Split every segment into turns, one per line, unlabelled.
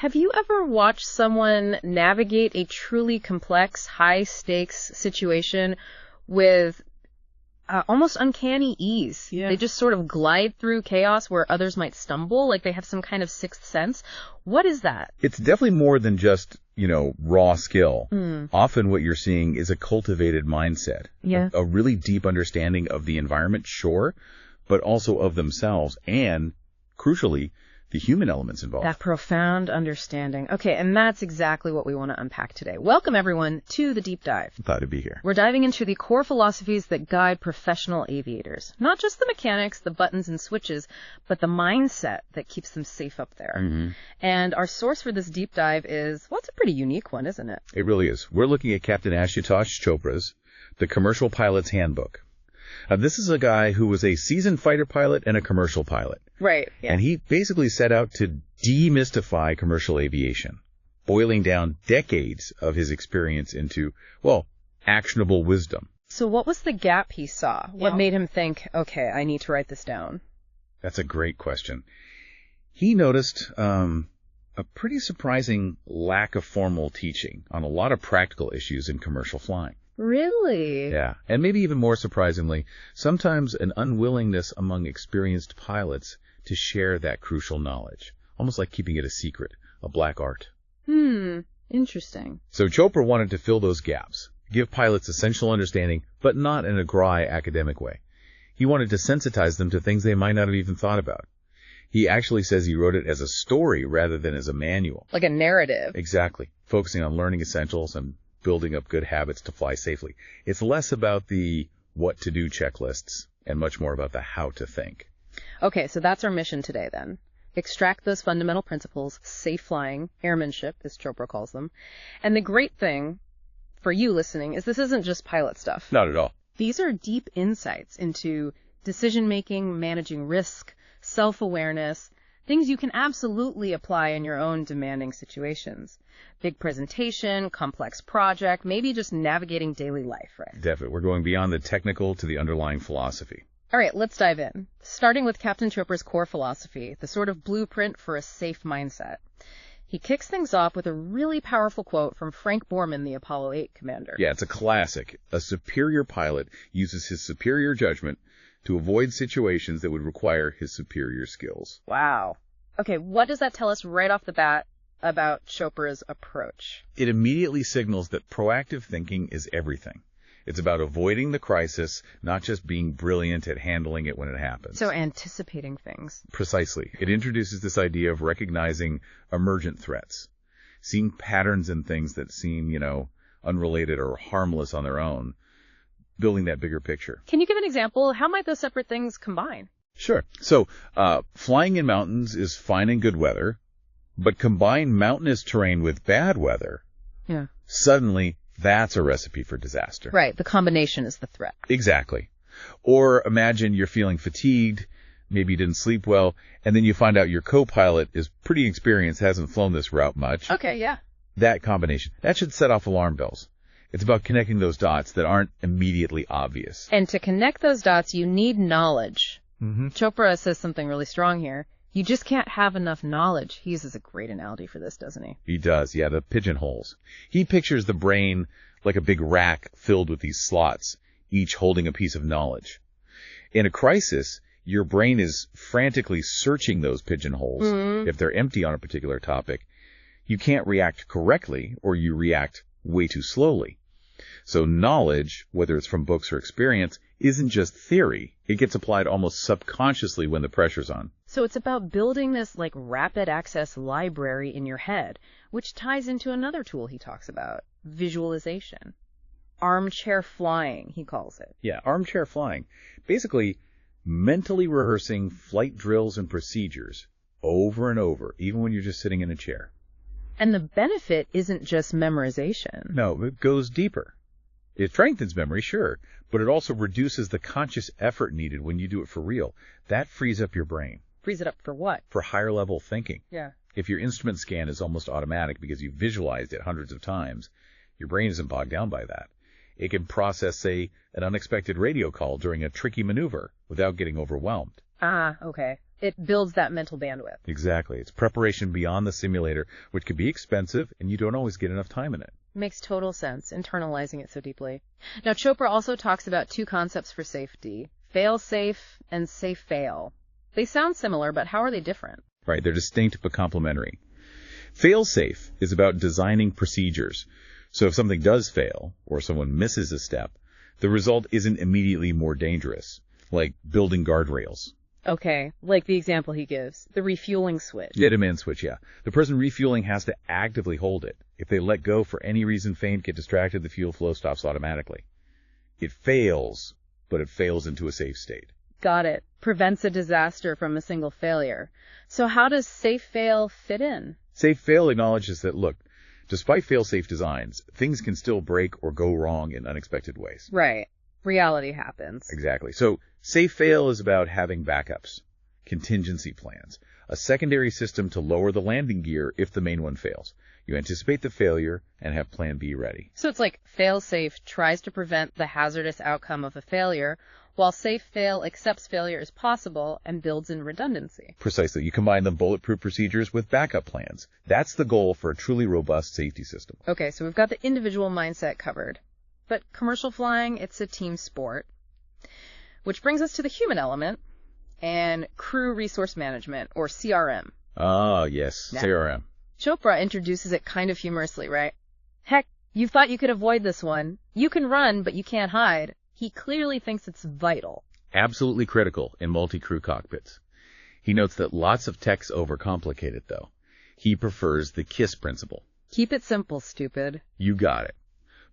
Have you ever watched someone navigate a truly complex, high-stakes situation with almost uncanny ease?
Yeah.
They just sort of glide through chaos where others might stumble, like they have some kind of sixth sense. What is that?
It's definitely more than just, raw skill. Often what you're seeing is a cultivated mindset.
Yeah.
A really deep understanding of the environment, sure, but also of themselves and, crucially, the human elements involved.
That profound understanding. Okay, and that's exactly what we want to unpack today. Welcome, everyone, to the Deep Dive.
Glad to be here.
We're diving into the core philosophies that guide professional aviators. Not just the mechanics, the buttons and switches, but the mindset that keeps them safe up there.
Mm-hmm.
And our source for this deep dive is, well, it's a pretty unique one, isn't it?
It really is. We're looking at Captain Ashutosh Chopra's The Commercial Pilot's Handbook. This is a guy who was a seasoned fighter pilot and a commercial pilot.
Right. Yeah.
And he basically set out to demystify commercial aviation, boiling down decades of his experience into, actionable wisdom.
So what was the gap he saw? What made him think, okay, I need to write this down?
That's a great question. He noticed a pretty surprising lack of formal teaching on a lot of practical issues in commercial flying.
Really?
Yeah. And maybe even more surprisingly, sometimes an unwillingness among experienced pilots to share that crucial knowledge. Almost like keeping it a secret, a black art.
Interesting.
So Chopra wanted to fill those gaps, give pilots essential understanding, but not in a dry academic way. He wanted to sensitize them to things they might not have even thought about. He actually says he wrote it as a story rather than as a manual.
Like a narrative.
Exactly. Focusing on learning essentials and building up good habits to fly safely. It's less about the what to do checklists and much more about the how to think.
Okay, so that's our mission today then. Extract those fundamental principles, safe flying, airmanship, as Chopra calls them. And the great thing for you listening is this isn't just pilot stuff.
Not at all.
These are deep insights into decision-making, managing risk, self-awareness, things you can absolutely apply in your own demanding situations. Big presentation, complex project, maybe just navigating daily life, right?
Definitely. We're going beyond the technical to the underlying philosophy.
All right, let's dive in. Starting with Captain Chopra's core philosophy, the sort of blueprint for a safe mindset. He kicks things off with a really powerful quote from Frank Borman, the Apollo 8 commander.
Yeah, it's a classic. A superior pilot uses his superior judgment to avoid situations that would require his superior skills.
Wow. Okay, what does that tell us right off the bat about Chopra's approach?
It immediately signals that proactive thinking is everything. It's about avoiding the crisis, not just being brilliant at handling it when it happens.
So anticipating things.
Precisely. It introduces this idea of recognizing emergent threats, seeing patterns in things that seem, unrelated or harmless on their own, building that bigger picture.
Can you give an example? How might those separate things combine?
Sure. So, flying in mountains is fine in good weather, but combine mountainous terrain with bad weather.
Yeah.
Suddenly, that's a recipe for disaster.
Right. The combination is the threat.
Exactly. Or imagine you're feeling fatigued, maybe you didn't sleep well, and then you find out your co-pilot is pretty experienced, hasn't flown this route much.
Okay, yeah.
That combination, that should set off alarm bells. It's about connecting those dots that aren't immediately obvious.
And to connect those dots, you need knowledge.
Mm-hmm.
Chopra says something really strong here. You just can't have enough knowledge. He uses a great analogy for this, doesn't he?
He does, yeah, the pigeonholes. He pictures the brain like a big rack filled with these slots, each holding a piece of knowledge. In a crisis, your brain is frantically searching those pigeonholes.
Mm-hmm.
If they're empty on a particular topic, you can't react correctly, or you react way too slowly. So knowledge, whether it's from books or experience, isn't just theory. It gets applied almost subconsciously when the pressure's on.
So it's about building this rapid access library in your head, which ties into another tool he talks about, visualization. Armchair flying, he calls it.
Yeah, armchair flying. Basically, mentally rehearsing flight drills and procedures over and over, even when you're just sitting in a chair.
And the benefit isn't just memorization.
No, it goes deeper. It strengthens memory, sure, but it also reduces the conscious effort needed when you do it for real. That frees up your brain.
Frees it up for what?
For higher level thinking.
Yeah.
If your instrument scan is almost automatic because you've visualized it hundreds of times, your brain isn't bogged down by that. It can process, say, an unexpected radio call during a tricky maneuver without getting overwhelmed.
Ah, okay. It builds that mental bandwidth.
Exactly. It's preparation beyond the simulator, which can be expensive, and you don't always get enough time in it.
Makes total sense, internalizing it so deeply. Now, Chopra also talks about two concepts for safety, fail-safe and safe-fail. They sound similar, but how are they different?
Right, they're distinct but complementary. Fail-safe is about designing procedures. So if something does fail, or someone misses a step, the result isn't immediately more dangerous, like building guardrails.
Okay, like the example he gives, the refueling switch.
The demand switch, yeah. The person refueling has to actively hold it. If they let go for any reason, faint, get distracted, the fuel flow stops automatically. It fails, but it fails into a safe state.
Got it. Prevents a disaster from a single failure. So how does safe-fail fit in?
Safe-fail acknowledges that, look, despite fail-safe designs, things can still break or go wrong in unexpected ways.
Right. Reality happens.
Exactly. So safe-fail is about having backups, contingency plans, a secondary system to lower the landing gear if the main one fails. You anticipate the failure and have plan B ready.
So it's like fail-safe tries to prevent the hazardous outcome of a failure, while safe-fail accepts failure as possible and builds in redundancy.
Precisely. You combine the bulletproof procedures with backup plans. That's the goal for a truly robust safety system.
Okay, so we've got the individual mindset covered. But commercial flying, it's a team sport. Which brings us to the human element and crew resource management, or CRM.
Ah, yes,
Now,
CRM.
Chopra introduces it kind of humorously, right? Heck, you thought you could avoid this one. You can run, but you can't hide. He clearly thinks it's vital.
Absolutely critical in multi-crew cockpits. He notes that lots of techs overcomplicate it, though. He prefers the KISS principle.
Keep it simple, stupid.
You got it.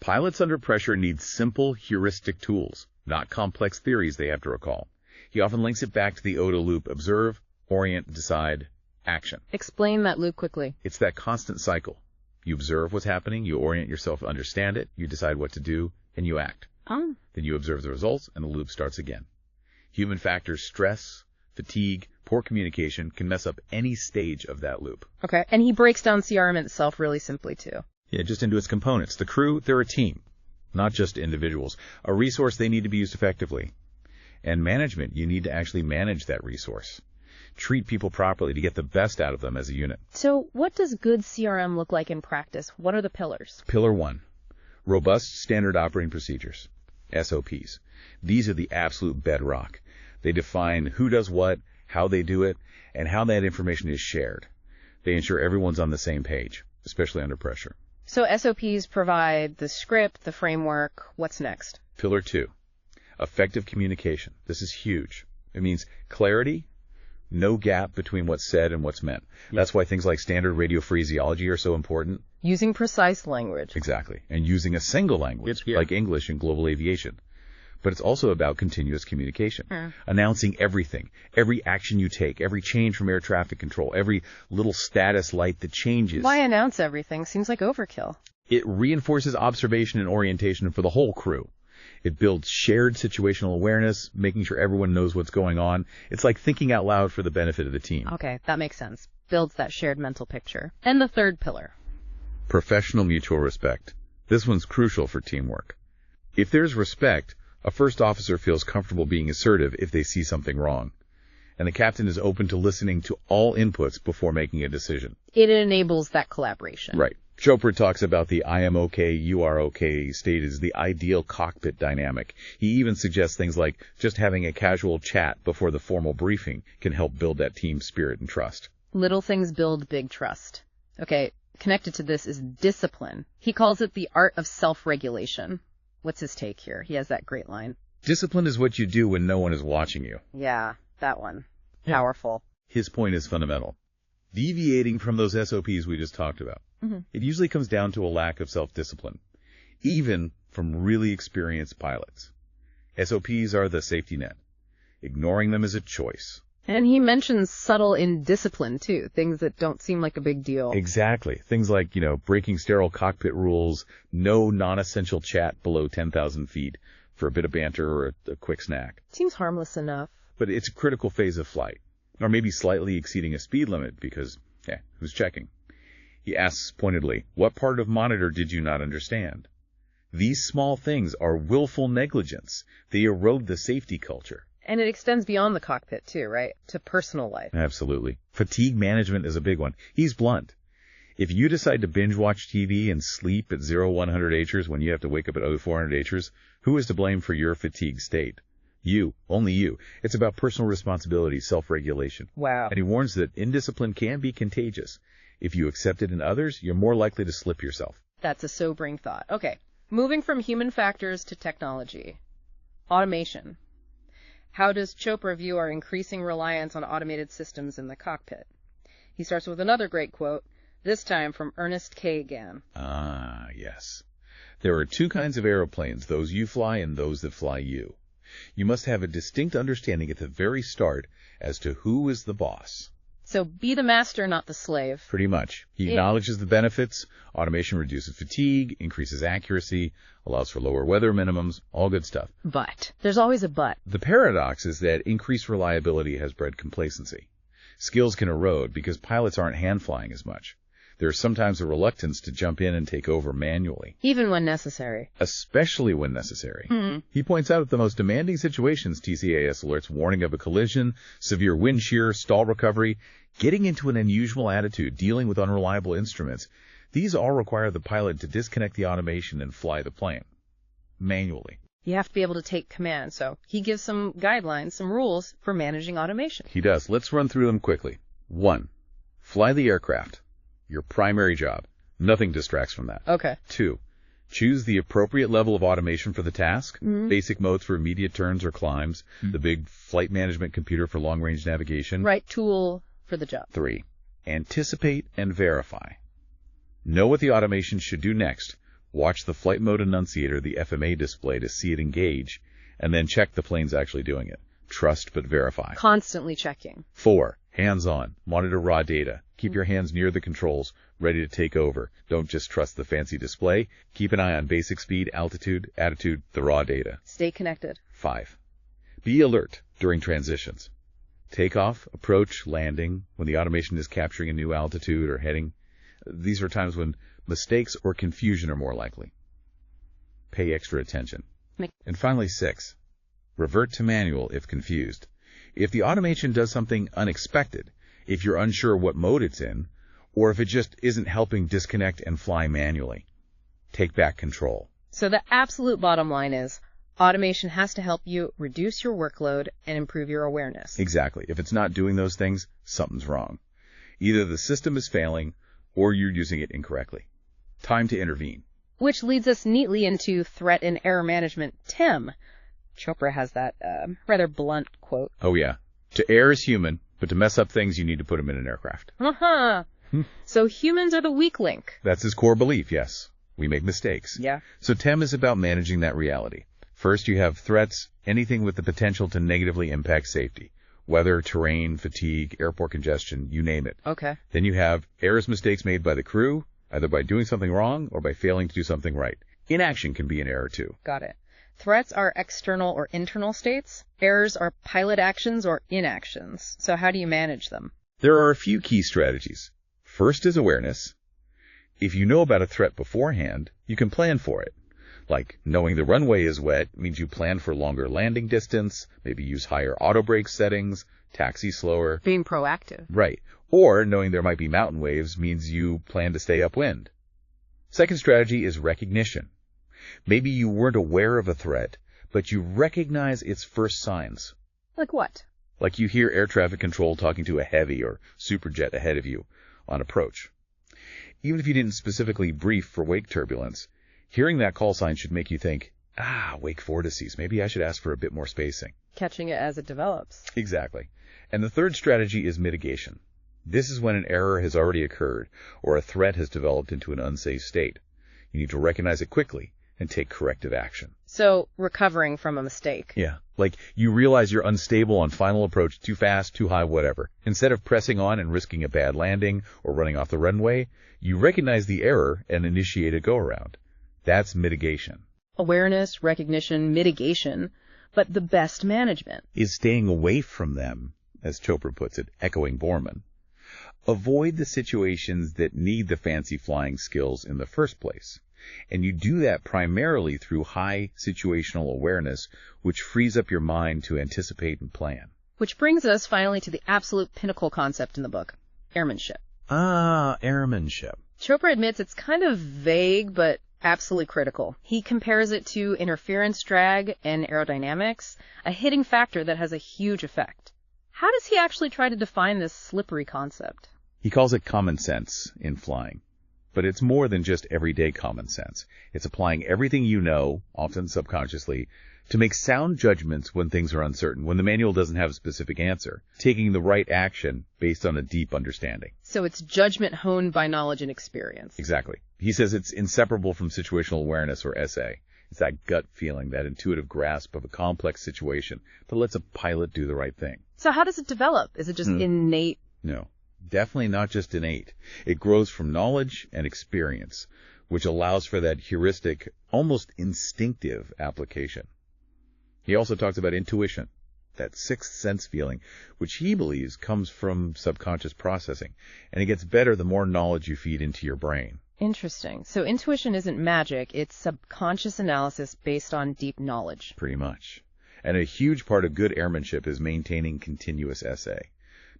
Pilots under pressure need simple heuristic tools, not complex theories they have to recall. He often links it back to the OODA loop: observe, orient, decide, action.
Explain that loop quickly.
It's that constant cycle. You observe what's happening, you orient yourself to understand it, you decide what to do, and you act.
Oh.
Then you observe the results, and the loop starts again. Human factors, stress, fatigue, poor communication can mess up any stage of that loop.
Okay, and he breaks down CRM itself really simply, too.
Yeah, just into its components. The crew, they're a team, not just individuals. A resource they need to be used effectively. And management, you need to actually manage that resource. Treat people properly to get the best out of them as a unit.
So what does good CRM look like in practice? What are the pillars?
Pillar 1, robust standard operating procedures, SOPs. These are the absolute bedrock. They define who does what, how they do it, and how that information is shared. They ensure everyone's on the same page, especially under pressure.
So SOPs provide the script, the framework. What's next?
Pillar 2, effective communication. This is huge. It means clarity, no gap between what's said and what's meant. That's why things like standard radio phraseology are so important.
Using precise language.
Exactly. And using a single language, like English in global aviation. But it's also about continuous communication. Announcing everything, every action you take, every change from air traffic control, every little status light that changes.
Why announce everything? Seems like overkill.
It reinforces observation and orientation for the whole crew. It builds shared situational awareness, making sure everyone knows what's going on. It's like thinking out loud for the benefit of the team.
Okay, that makes sense. Builds that shared mental picture. And the third pillar.
Professional mutual respect. This one's crucial for teamwork. If there's respect, a first officer feels comfortable being assertive if they see something wrong. And the captain is open to listening to all inputs before making a decision.
It enables that collaboration.
Right. Chopra talks about the I am okay, you are okay state as the ideal cockpit dynamic. He even suggests things like just having a casual chat before the formal briefing can help build that team spirit and trust.
Little things build big trust. Okay, connected to this is discipline. He calls it the art of self-regulation. What's his take here? He has that great line.
Discipline is what you do when no one is watching you.
Yeah, that one. Powerful.
His point is fundamental. Deviating from those SOPs we just talked about. It usually comes down to a lack of self-discipline, even from really experienced pilots. SOPs are the safety net. Ignoring them is a choice.
And he mentions subtle indiscipline, too, things that don't seem like a big deal.
Exactly. Things like, breaking sterile cockpit rules, no non-essential chat below 10,000 feet for a bit of banter or a quick snack.
Seems harmless enough.
But it's a critical phase of flight, or maybe slightly exceeding a speed limit because, who's checking? He asks pointedly, what part of monitor did you not understand? These small things are willful negligence. They erode the safety culture.
And it extends beyond the cockpit too, right? To personal life.
Absolutely. Fatigue management is a big one. He's blunt. If you decide to binge watch TV and sleep at 0100 H'ers when you have to wake up at 0400 H'ers, who is to blame for your fatigue state? You. Only you. It's about personal responsibility, self-regulation.
Wow.
And he warns that indiscipline can be contagious. If you accept it in others, you're more likely to slip yourself.
That's a sobering thought. Okay. Moving from human factors to technology. Automation. How does Chopra view our increasing reliance on automated systems in the cockpit? He starts with another great quote, this time from Ernest K. Gann.
Ah, yes. There are two kinds of aeroplanes, those you fly and those that fly you. You must have a distinct understanding at the very start as to who is the boss.
So be the master, not the slave.
Pretty much. He acknowledges the benefits. Automation reduces fatigue, increases accuracy, allows for lower weather minimums, all good stuff.
But. There's always a but.
The paradox is that increased reliability has bred complacency. Skills can erode because pilots aren't hand flying as much. There's sometimes a reluctance to jump in and take over manually.
Even when necessary.
Especially when necessary.
Mm-hmm.
He points out that the most demanding situations, TCAS alerts warning of a collision, severe wind shear, stall recovery, getting into an unusual attitude, dealing with unreliable instruments. These all require the pilot to disconnect the automation and fly the plane. Manually.
You have to be able to take command, so he gives some guidelines, some rules for managing automation.
He does. Let's run through them quickly. 1. Fly the aircraft. Your primary job. Nothing distracts from that.
Okay.
2. Choose the appropriate level of automation for the task.
Mm-hmm.
Basic modes for immediate turns or climbs. Mm-hmm. The big flight management computer for long-range navigation.
Right tool for the job.
3. Anticipate and verify. Know what the automation should do next. Watch the flight mode annunciator, the FMA display, to see it engage, and then check the plane's actually doing it. Trust but verify.
Constantly checking.
4. Hands-on. Monitor raw data. Keep your hands near the controls, ready to take over. Don't just trust the fancy display. Keep an eye on basic speed, altitude, attitude, the raw data.
Stay connected.
5. Be alert during transitions. Takeoff, approach, landing, when the automation is capturing a new altitude or heading. These are times when mistakes or confusion are more likely. Pay extra attention. And finally, 6. Revert to manual if confused. If the automation does something unexpected, if you're unsure what mode it's in, or if it just isn't helping disconnect and fly manually, take back control.
So the absolute bottom line is, automation has to help you reduce your workload and improve your awareness.
Exactly. If it's not doing those things, something's wrong. Either the system is failing, or you're using it incorrectly. Time to intervene.
Which leads us neatly into threat and error management, TEM. Chopra has that rather blunt quote.
Oh, yeah. To err is human, but to mess up things, you need to put them in an aircraft.
Uh-huh. So humans are the weak link.
That's his core belief, yes. We make mistakes.
Yeah.
So TEM is about managing that reality. First, you have threats, anything with the potential to negatively impact safety. Weather, terrain, fatigue, airport congestion, you name it.
Okay.
Then you have errors, mistakes made by the crew, either by doing something wrong or by failing to do something right. Inaction can be an error, too.
Got it. Threats are external or internal states. Errors are pilot actions or inactions. So how do you manage them?
There are a few key strategies. First is awareness. If you know about a threat beforehand, you can plan for it. Like knowing the runway is wet means you plan for longer landing distance, maybe use higher auto brake settings, taxi slower.
Being proactive.
Right. Or knowing there might be mountain waves means you plan to stay upwind. Second strategy is recognition. Maybe you weren't aware of a threat, but you recognize its first signs.
Like what?
Like you hear air traffic control talking to a heavy or superjet ahead of you on approach. Even if you didn't specifically brief for wake turbulence, hearing that call sign should make you think, wake vortices, maybe I should ask for a bit more spacing.
Catching it as it develops.
Exactly. And the third strategy is mitigation. This is when an error has already occurred or a threat has developed into an unsafe state. You need to recognize it quickly and take corrective action.
So, recovering from a mistake.
Yeah, like you realize you're unstable on final approach, too fast, too high, whatever. Instead of pressing on and risking a bad landing or running off the runway, you recognize the error and initiate a go-around. That's mitigation.
Awareness, recognition, mitigation, but the best management
is staying away from them, as Chopra puts it, echoing Borman. Avoid the situations that need the fancy flying skills in the first place. And you do that primarily through high situational awareness, which frees up your mind to anticipate and plan.
Which brings us finally to the absolute pinnacle concept in the book, airmanship.
Airmanship.
Chopra admits it's kind of vague, but absolutely critical. He compares it to interference drag and aerodynamics, a hitting factor that has a huge effect. How does he actually try to define this slippery concept?
He calls it common sense in flying. But it's more than just everyday common sense. It's applying everything you know, often subconsciously, to make sound judgments when things are uncertain, when the manual doesn't have a specific answer, taking the right action based on a deep understanding.
So it's judgment honed by knowledge and experience.
Exactly. He says it's inseparable from situational awareness or SA. It's that gut feeling, that intuitive grasp of a complex situation that lets a pilot do the right thing.
So how does it develop? Is it just innate?
No, definitely not just innate. It grows from knowledge and experience, which allows for that heuristic, almost instinctive application. He also talks about intuition, that sixth sense feeling, which he believes comes from subconscious processing, and it gets better the more knowledge you feed into your brain.
Interesting. So intuition isn't magic, it's subconscious analysis based on deep knowledge.
Pretty much. And a huge part of good airmanship is maintaining continuous SA.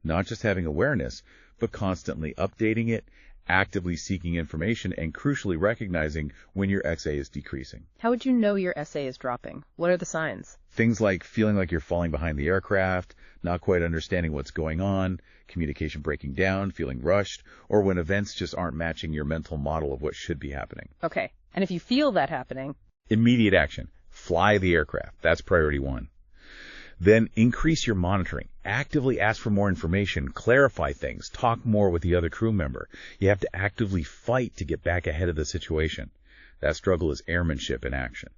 Not just having awareness, but constantly updating it, actively seeking information, and crucially recognizing when your SA is decreasing.
How would you know your SA is dropping? What are the signs?
Things like feeling like you're falling behind the aircraft, not quite understanding what's going on, communication breaking down, feeling rushed, or when events just aren't matching your mental model of what should be happening.
Okay. And if you feel that happening?
Immediate action. Fly the aircraft. That's priority one. Then increase your monitoring. Actively ask for more information, clarify things, talk more with the other crew member. You have to actively fight to get back ahead of the situation. That struggle is airmanship in action.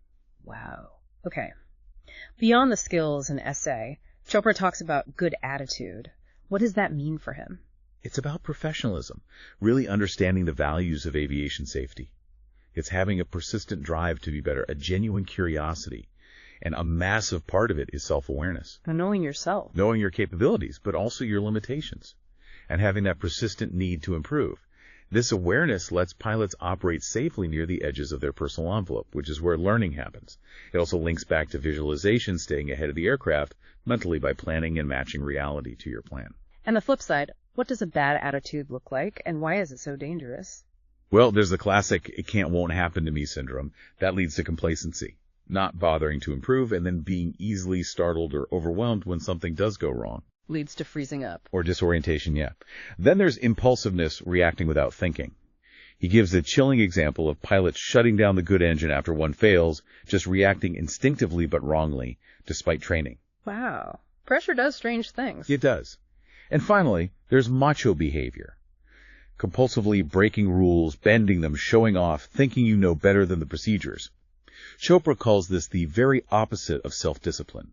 Wow. Okay. Beyond the skills and SA, Chopra talks about good attitude. What does that mean for him?
It's about professionalism, really understanding the values of aviation safety. It's having a persistent drive to be better, a genuine curiosity. And a massive part of it is self-awareness.
And knowing yourself.
Knowing your capabilities, but also your limitations. And having that persistent need to improve. This awareness lets pilots operate safely near the edges of their personal envelope, which is where learning happens. It also links back to visualization, staying ahead of the aircraft mentally by planning and matching reality to your plan.
And the flip side, what does a bad attitude look like, and why is it so dangerous?
Well, there's the classic "it can't, won't happen to me" syndrome. That leads to complacency, not bothering to improve, and then being easily startled or overwhelmed when something does go wrong.
Leads to freezing up.
Or disorientation, yeah. Then there's impulsiveness, reacting without thinking. He gives a chilling example of pilots shutting down the good engine after one fails, just reacting instinctively but wrongly, despite training.
Wow. Pressure does strange things.
It does. And finally, there's macho behavior. Compulsively breaking rules, bending them, showing off, thinking you know better than the procedures. Chopra calls this the very opposite of self-discipline.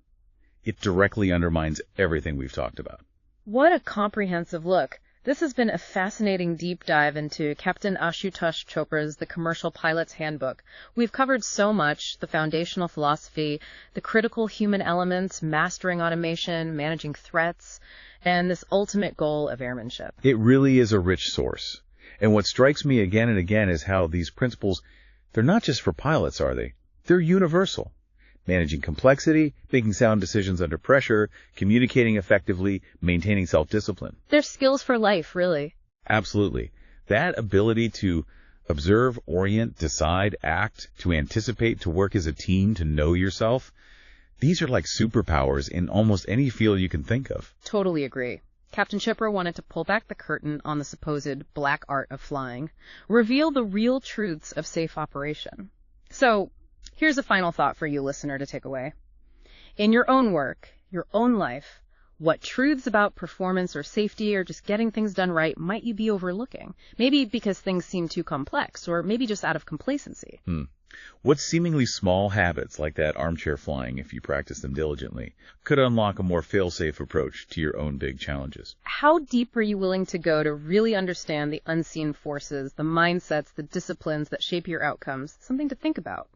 It directly undermines everything we've talked about.
What a comprehensive look. This has been a fascinating deep dive into Captain Ashutosh Chopra's The Commercial Pilot's Handbook. We've covered so much: the foundational philosophy, the critical human elements, mastering automation, managing threats, and this ultimate goal of airmanship.
It really is a rich source. And what strikes me again and again is how these principles, they're not just for pilots, are they? They're universal. Managing complexity, making sound decisions under pressure, communicating effectively, maintaining self-discipline.
They're skills for life, really.
Absolutely. That ability to observe, orient, decide, act, to anticipate, to work as a team, to know yourself, these are like superpowers in almost any field you can think of.
Totally agree. Captain Chopra wanted to pull back the curtain on the supposed black art of flying, reveal the real truths of safe operation. So, here's a final thought for you, listener, to take away. In your own work, your own life, what truths about performance or safety or just getting things done right might you be overlooking? Maybe because things seem too complex, or maybe just out of complacency.
What seemingly small habits, like that armchair flying, if you practice them diligently, could unlock a more fail-safe approach to your own big challenges?
How deep are you willing to go to really understand the unseen forces, the mindsets, the disciplines that shape your outcomes? Something to think about.